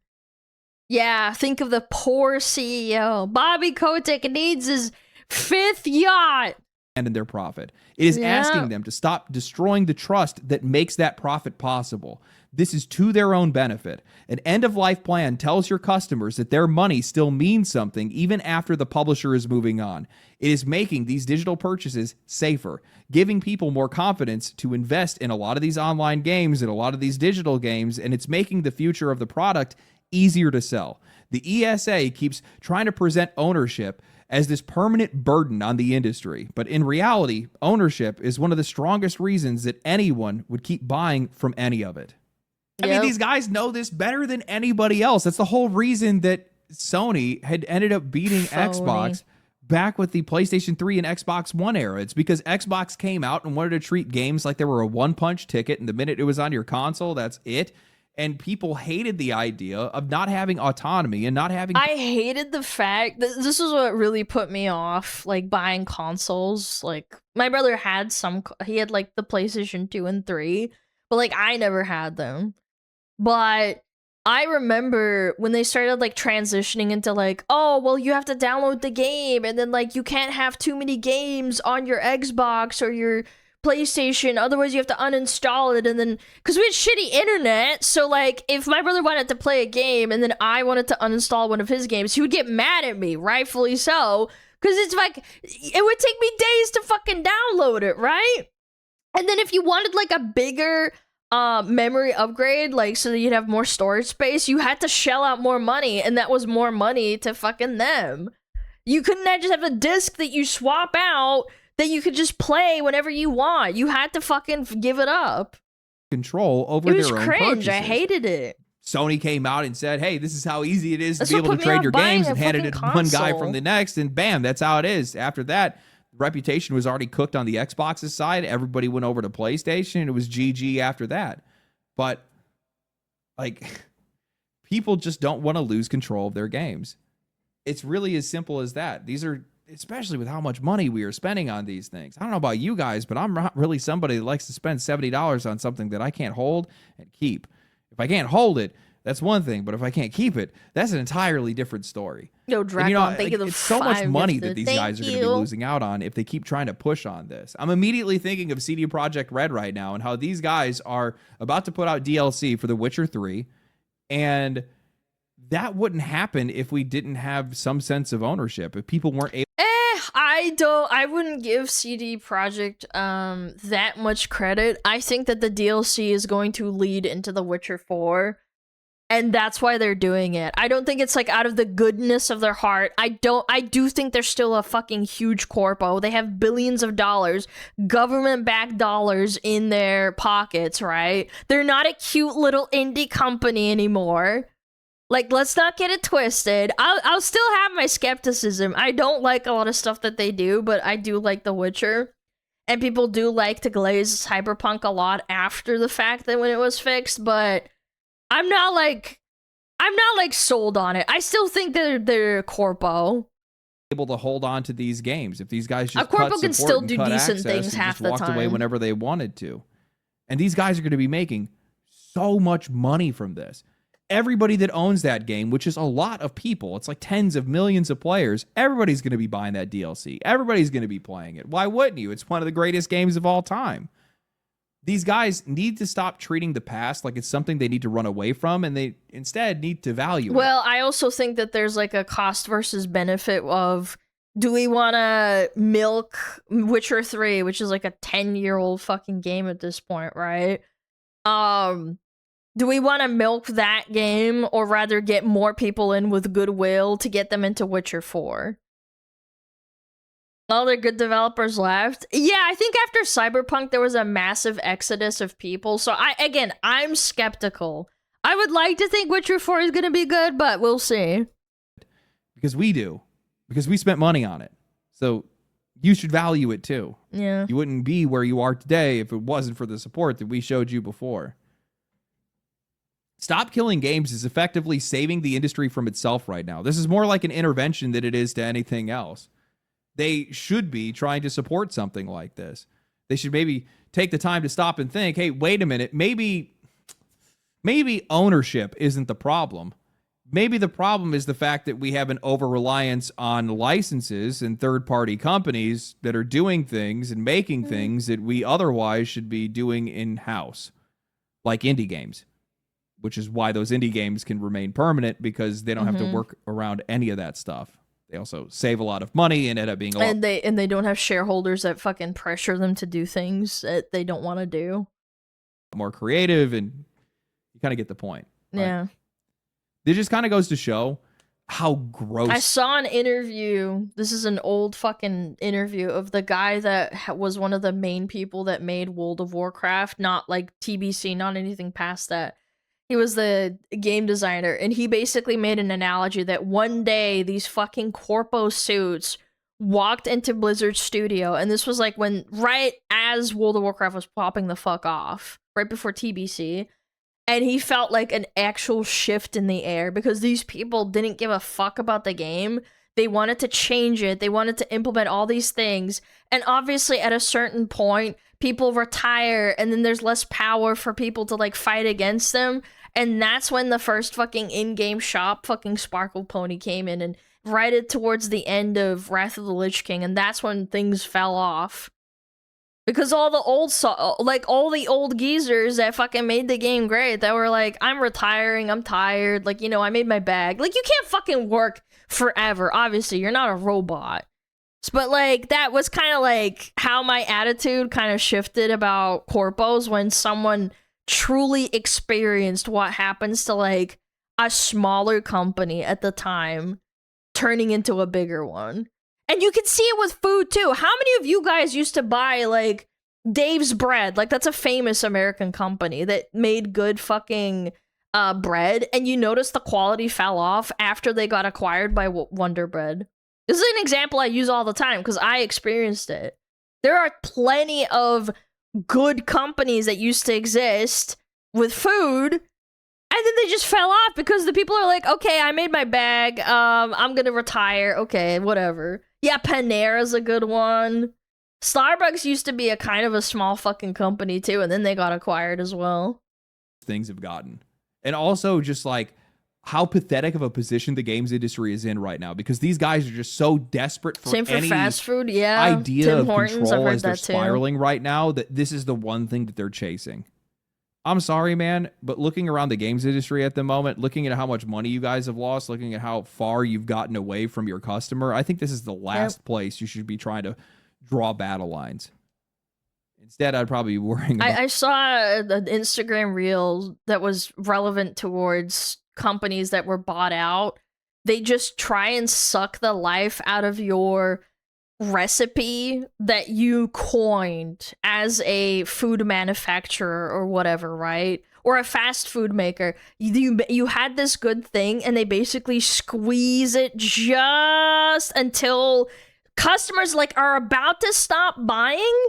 Speaker 2: Yeah, think of the poor CEO. Bobby Kotick needs his 5th yacht.
Speaker 3: And in their profit. It is asking them to stop destroying the trust that makes that profit possible. This is to their own benefit. An end-of-life plan tells your customers that their money still means something even after the publisher is moving on. It is making these digital purchases safer, giving people more confidence to invest in a lot of these online games and a lot of these digital games, and it's making the future of the product easier to sell. The ESA keeps trying to present ownership as this permanent burden on the industry, but in reality, ownership is one of the strongest reasons that anyone would keep buying from any of it. I mean, these guys know this better than anybody else. That's the whole reason that Sony had ended up beating Xbox back with the PlayStation 3 and Xbox One era. It's because Xbox came out and wanted to treat games like they were a one-punch ticket, and the minute it was on your console, that's it. And people hated the idea of not having autonomy and not having...
Speaker 2: I hated the fact that this is what really put me off, like, buying consoles. Like, my brother had he had, like, the PlayStation 2 and 3, but, like, I never had them. But I remember when they started, like, transitioning into, like, oh, well, you have to download the game, and then, like, you can't have too many games on your Xbox or your PlayStation, otherwise you have to uninstall it. And then, because we had shitty internet, so like if my brother wanted to play a game and then I wanted to uninstall one of his games, he would get mad at me, rightfully so, because it's like it would take me days to fucking download it, right? And then if you wanted like a bigger memory upgrade, like so that you'd have more storage space, you had to shell out more money, and that was more money to fucking them. You couldn't just have a disc that you swap out that you could just play whenever you want. You had to fucking give it up.
Speaker 3: Control over their own purchases. It was cringe.
Speaker 2: I hated it.
Speaker 3: Sony came out and said, hey, this is how easy it is to be able to trade your games, and handed it to one guy from the next, and bam, that's how it is. After that, the reputation was already cooked on the Xbox's side. Everybody went over to PlayStation, and it was GG after that. But, like, people just don't want to lose control of their games. It's really as simple as that. These are... especially with how much money we are spending on these things. I don't know about you guys, but I'm not really somebody that likes to spend $70 on something that I can't hold and keep. If I can't hold it, that's one thing, but if I can't keep it, that's an entirely different story.
Speaker 2: Yo, Dragon, thank you.
Speaker 3: It's so much money that these guys are going to be losing out on if they keep trying to push on this. I'm immediately thinking of CD Projekt Red right now and how these guys are about to put out DLC for The Witcher 3, and that wouldn't happen if we didn't have some sense of ownership. If people weren't able...
Speaker 2: I wouldn't give CD Projekt that much credit. I think that the DLC is going to lead into The Witcher 4, and that's why they're doing it. I don't think it's like out of the goodness of their heart. I do think they're still a fucking huge corpo. They have billions of dollars, government-backed dollars in their pockets, right? They're not a cute little indie company anymore. Like, let's not get it twisted. I'll still have my skepticism. I don't like a lot of stuff that they do, but I do like The Witcher. And people do like to glaze Cyberpunk a lot after the fact that when it was fixed, but I'm not like sold on it. I still think they're corpo.
Speaker 3: Able to hold on to these games. If these guys just
Speaker 2: a corpo can still do decent things half the time.
Speaker 3: Walked away whenever they wanted to. And these guys are going to be making so much money from this. Everybody that owns that game, which is a lot of people, it's like tens of millions of players, everybody's going to be buying that DLC. Everybody's going to be playing it. Why wouldn't you? It's one of the greatest games of all time. These guys need to stop treating the past like it's something they need to run away from, and they instead need to value it.
Speaker 2: Well, I also think that there's like a cost versus benefit of, do we want to milk Witcher 3, which is like a 10-year-old fucking game at this point, right? Do we want to milk that game, or rather get more people in with goodwill to get them into Witcher 4? All the good developers left. Yeah, I think after Cyberpunk, there was a massive exodus of people. So, I'm skeptical. I would like to think Witcher 4 is going to be good, but we'll see.
Speaker 3: Because we do. Because we spent money on it. So, you should value it too.
Speaker 2: Yeah.
Speaker 3: You wouldn't be where you are today if it wasn't for the support that we showed you before. Stop Killing Games is effectively saving the industry from itself right now. This is more like an intervention than it is to anything else. they should be trying to support something like this. They should maybe take the time to stop and think, hey, wait a minute, maybe ownership isn't the problem. Maybe the problem is the fact that we have an over-reliance on licenses and third-party companies that are doing things and making things that we otherwise should be doing in-house, like indie games, which is why those indie games can remain permanent because they don't have to work around any of that stuff. They also save a lot of money and end up being a lot...
Speaker 2: And they don't have shareholders that fucking pressure them to do things that they don't want to do.
Speaker 3: More creative, and you kind of get the point. Right?
Speaker 2: Yeah.
Speaker 3: It just kind of goes to show how gross...
Speaker 2: I saw an interview. This is an old fucking interview of the guy that was one of the main people that made World of Warcraft. Not like TBC, not anything past that. He was the game designer, and he basically made an analogy that one day these fucking corpo suits walked into Blizzard's studio, and this was like when, right as World of Warcraft was popping the fuck off, right before TBC, and he felt like an actual shift in the air because these people didn't give a fuck about the game. They wanted to change it. They wanted to implement all these things. And obviously at a certain point, people retire and then there's less power for people to like fight against them. And that's when the first fucking in-game shop fucking Sparkle Pony came in and right towards the end of Wrath of the Lich King. And that's when things fell off. Because all the all the old geezers that fucking made the game great, that were like, I'm retiring, I'm tired, like, you know, I made my bag. Like, you can't fucking work forever. Obviously, you're not a robot. But, like, that was kind of, like, how my attitude kind of shifted about corpos when someone truly experienced what happens to, like, a smaller company at the time turning into a bigger one. And you can see it with food, too. How many of you guys used to buy, like, Dave's Bread? Like, that's a famous American company that made good fucking bread. And you notice the quality fell off after they got acquired by Wonder Bread. This is an example I use all the time because I experienced it. There are plenty of good companies that used to exist with food, and then they just fell off because the people are like, okay, I made my bag, I'm gonna retire, okay, whatever. Yeah, Panera's a good one. Starbucks used to be a kind of a small fucking company too, and then they got acquired as well.
Speaker 3: Things have gotten. And also just like how pathetic of a position the games industry is in right now, because these guys are just so desperate for
Speaker 2: Same for
Speaker 3: any
Speaker 2: fast food, yeah.
Speaker 3: idea
Speaker 2: Tim
Speaker 3: of
Speaker 2: Hortons, I've
Speaker 3: control
Speaker 2: heard
Speaker 3: as they're
Speaker 2: that too.
Speaker 3: spiraling right now, that this is the one thing that they're chasing. I'm sorry, man, but looking around the games industry at the moment, looking at how much money you guys have lost, looking at how far you've gotten away from your customer, I think this is the last place you should be trying to draw battle lines. Instead, I'd probably be worrying about...
Speaker 2: I saw an Instagram reel that was relevant towards companies that were bought out. They just try and suck the life out of your recipe that you coined as a food manufacturer or whatever, right? Or a fast food maker. You had this good thing and they basically squeeze it just until customers like are about to stop buying,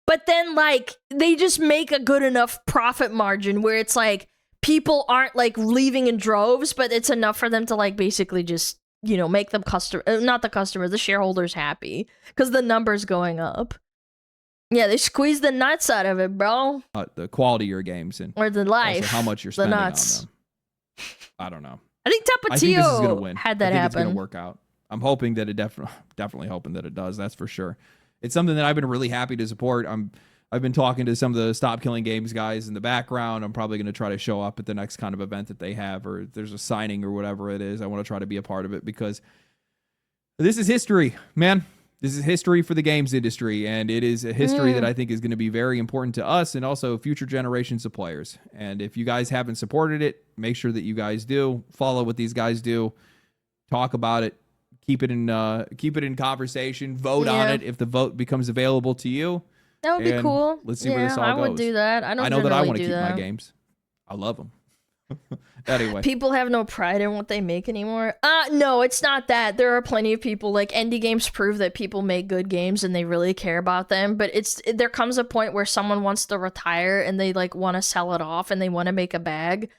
Speaker 2: but then like they just make a good enough profit margin where it's like people aren't like leaving in droves, but it's enough for them to like basically just, you know, make them the shareholders happy because the number's going up. Yeah, they squeeze the nuts out of it, bro.
Speaker 3: The quality of your games and
Speaker 2: or the life,
Speaker 3: also how much you're spending on them. I don't know. I think this is gonna win.
Speaker 2: Had that
Speaker 3: I think
Speaker 2: happen.
Speaker 3: It's gonna work out. I'm hoping that it definitely hoping that it does. That's for sure. It's something that I've been really happy to support. I've been talking to some of the Stop Killing Games guys in the background. I'm probably going to try to show up at the next kind of event that they have, or if there's a signing or whatever it is. I want to try to be a part of it because this is history, man. This is history for the games industry, and it is a history that I think is going to be very important to us and also future generations of players. And if you guys haven't supported it, make sure that you guys do. Follow what these guys do. Talk about it. Keep it in conversation. Vote on it if the vote becomes available to you.
Speaker 2: That would be cool.
Speaker 3: Let's see where this all goes.
Speaker 2: I would do that. I know
Speaker 3: that I want to keep my games. I love them. Anyway.
Speaker 2: People have no pride in what they make anymore. No, it's not that. There are plenty of people, like, indie games prove that people make good games and they really care about them, but there comes a point where someone wants to retire and they, like, want to sell it off and they want to make a bag,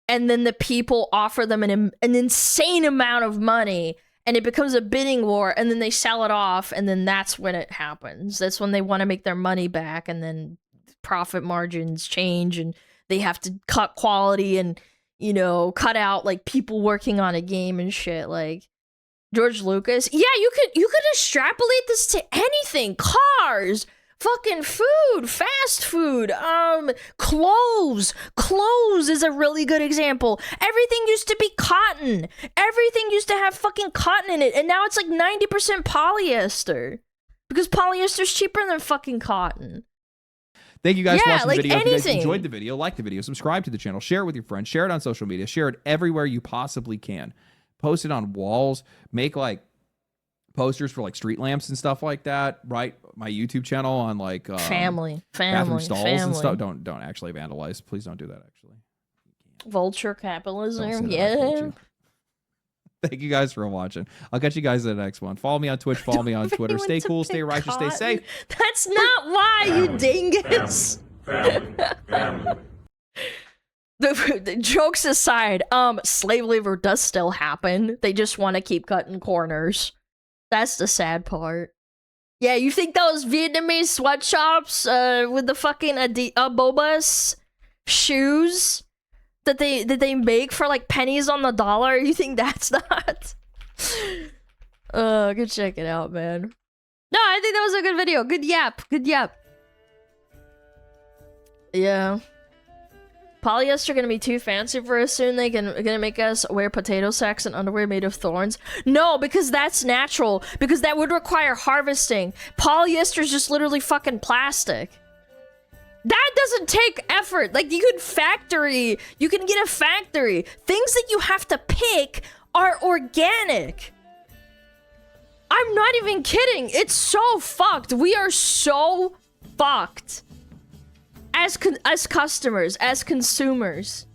Speaker 2: and then the people offer them an insane amount of money, and it becomes a bidding war, and then they sell it off, and then that's when it happens. That's when they want to make their money back, and then profit margins change, and they have to cut quality and, you know, cut out like people working on a game and shit. Like George Lucas. Yeah, you could extrapolate this to anything. Cars, fucking food, fast food, clothes. Clothes is a really good example. Everything used to be cotton. Everything used to have fucking cotton in it, and now it's like 90% polyester. Because polyester's cheaper than fucking cotton.
Speaker 3: Thank you guys for watching
Speaker 2: like
Speaker 3: the video. If you guys
Speaker 2: anything.
Speaker 3: enjoyed the video, like the video, subscribe to the channel, share it with your friends, share it on social media, share it everywhere you possibly can. Post it on walls, make like posters for like street lamps and stuff like that. Right, my YouTube channel on like
Speaker 2: family,
Speaker 3: bathroom stalls and stuff.
Speaker 2: family.
Speaker 3: Don't actually vandalize. Please don't do that. Actually,
Speaker 2: Vulture
Speaker 3: Don't say
Speaker 2: capitalism.
Speaker 3: that,
Speaker 2: Yeah.
Speaker 3: culture. Thank you guys for watching. I'll catch you guys in the next one. Follow me on Twitch. Follow me on Twitter. Stay cool. Stay righteous. Stay safe.
Speaker 2: That's not why, you dingus. The jokes aside, slave labor does still happen. They just want to keep cutting corners. That's the sad part. Yeah, you think those Vietnamese sweatshops with the fucking Abobas shoes that they make for like pennies on the dollar, you think that's not? Go check it out, man. No, I think that was a good video. Good yap. Good yap. Yeah. Polyester gonna be too fancy for us soon. Gonna make us wear potato sacks and underwear made of thorns. No, because that's natural. Because that would require harvesting. Polyester is just literally fucking plastic. That doesn't take effort. Like, you can get a factory. Things that you have to pick are organic. I'm not even kidding. It's so fucked. We are so fucked. As customers, as consumers.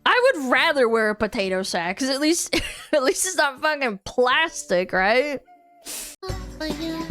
Speaker 2: I would rather wear a potato sack, because at least it's not fucking plastic, right?
Speaker 1: Oh, yeah.